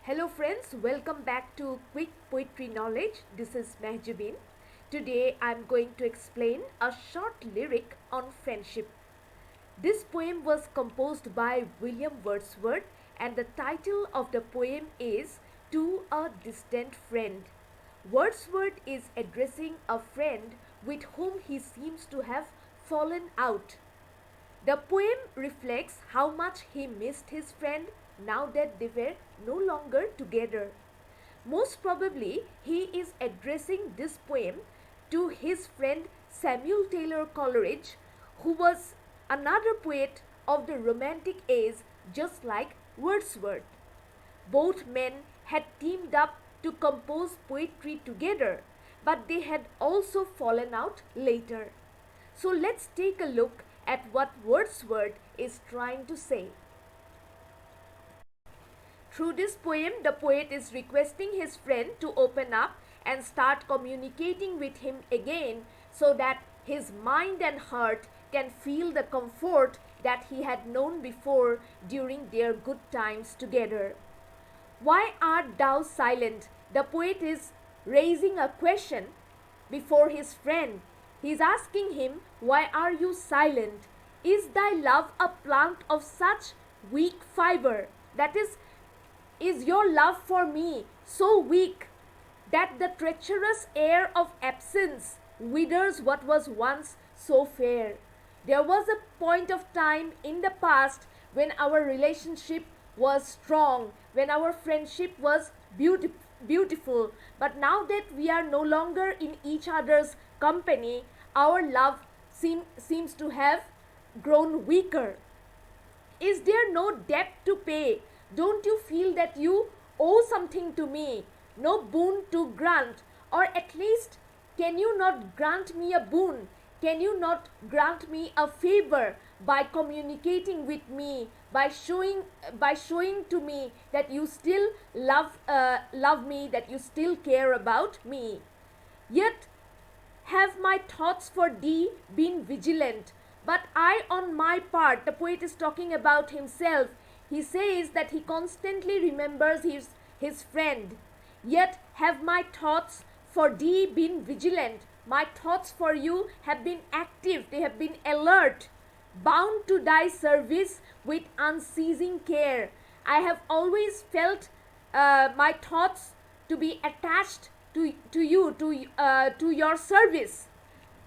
Hello friends, welcome back to Quick Poetry Knowledge. This is Mehjabin. Today I am going to explain a short lyric on friendship. This poem was composed by William Wordsworth and the title of the poem is To a Distant Friend. Wordsworth is addressing a friend with whom he seems to have fallen out. The poem reflects how much he missed his friend now that they were no longer together. Most probably, he is addressing this poem to his friend Samuel Taylor Coleridge, who was another poet of the Romantic age just like Wordsworth. Both men had teamed up to compose poetry together, but they had also fallen out later. So let's take a look at what Wordsworth is trying to say. Through this poem, the poet is requesting his friend to open up and start communicating with him again so that his mind and heart can feel the comfort that he had known before during their good times together. Why art thou silent? The poet is raising a question before his friend. He is asking him, why are you silent? Is thy love a plant of such weak fiber? That is your love for me so weak that the treacherous air of absence withers what was once so fair? There was a point of time in the past when our relationship was strong, when our friendship was beautiful, but now that we are no longer in each other's company, our love seems to have grown weaker. Is there no debt to pay? Don't you feel that you owe something to me? No boon to grant? Or at least, can you not grant me a boon? Can you not grant me a favor by communicating with me, by showing to me that you still love me, that you still care about me? Yet have my thoughts for thee been vigilant, but I on my part, the poet is talking about himself. He says that he constantly remembers his friend. Yet have my thoughts for thee been vigilant. My thoughts for you have been active, they have been alert, bound to thy service with unceasing care. I have always felt my thoughts to be attached to you, to your service.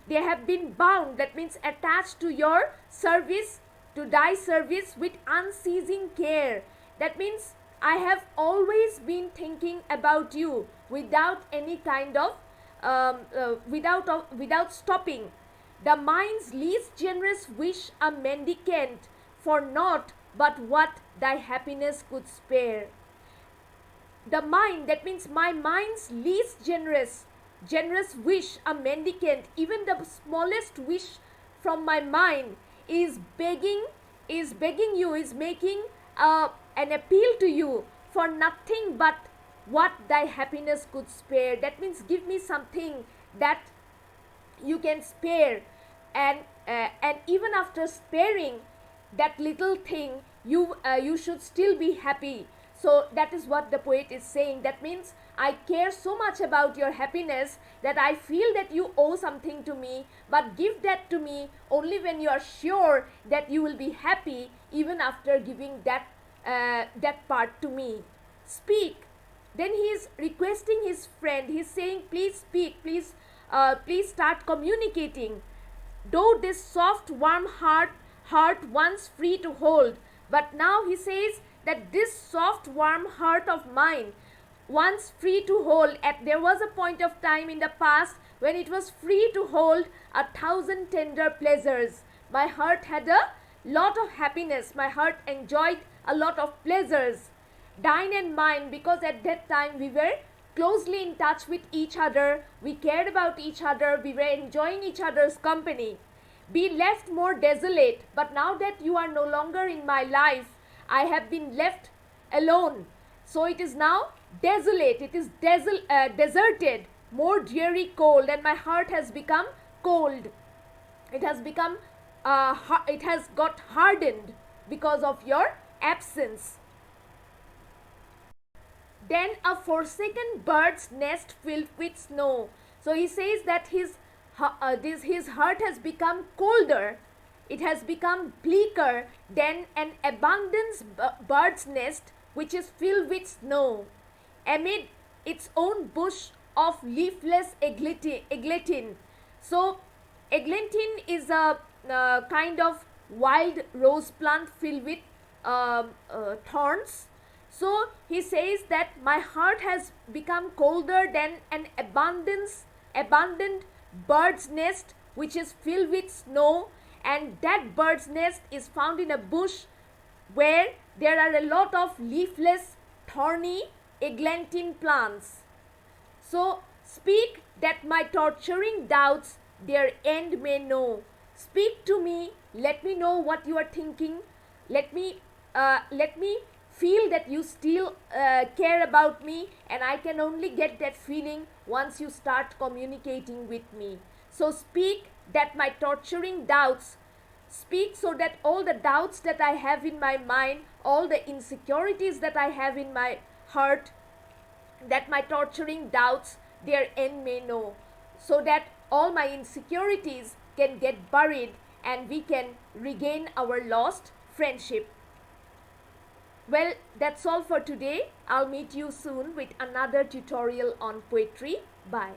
They have been bound, that means attached to your service, to thy service with unceasing care. That means I have always been thinking about you without any kind of without stopping. The mind's least generous wish a mendicant for naught but what thy happiness could spare. The mind, that means my mind's least generous wish a mendicant, even the smallest wish from my mind is begging you, is making an appeal to you for nothing but what thy happiness could spare. That means give me something that you can spare, and even after sparing that little thing, you should still be happy. So that is what the poet is saying. That means I care so much about your happiness that I feel that you owe something to me, but give that to me only when you are sure that you will be happy even after giving that part to me. Speak. Then he is requesting his friend. He is saying, please speak, please start communicating. Though this soft warm heart once free to hold, but now he says that this soft warm heart of mine, once free to hold, there was a point of time in the past when it was free to hold 1,000 tender pleasures. My heart had a lot of happiness, my heart enjoyed a lot of pleasures, thine and mine, because at that time we were closely in touch with each other, we cared about each other, we were enjoying each other's company. Be left more desolate, but now that you are no longer in my life, I have been left alone. So it is now desolate, it is deserted, more dreary cold, and my heart has become cold. It has become, it has got hardened because of your absence. than a forsaken bird's nest filled with snow. So he says that his heart has become colder, it has become bleaker than an abundant bird's nest which is filled with snow, amid its own bush of leafless eglantine. So eglantine is a kind of wild rose plant filled with thorns. So he says that my heart has become colder than an abundant bird's nest which is filled with snow, and that bird's nest is found in a bush where there are a lot of leafless, thorny eglantine plants. So speak that my torturing doubts their end may know. Speak to me, let me know what you are thinking. Let me feel that you still care about me, and I can only get that feeling once you start communicating with me. So speak that my torturing doubts, speak so that all the doubts that I have in my mind, all the insecurities that I have in my heart, that my torturing doubts their end may know, so that all my insecurities can get buried and we can regain our lost friendship. Well, that's all for today. I'll meet you soon with another tutorial on poetry. Bye.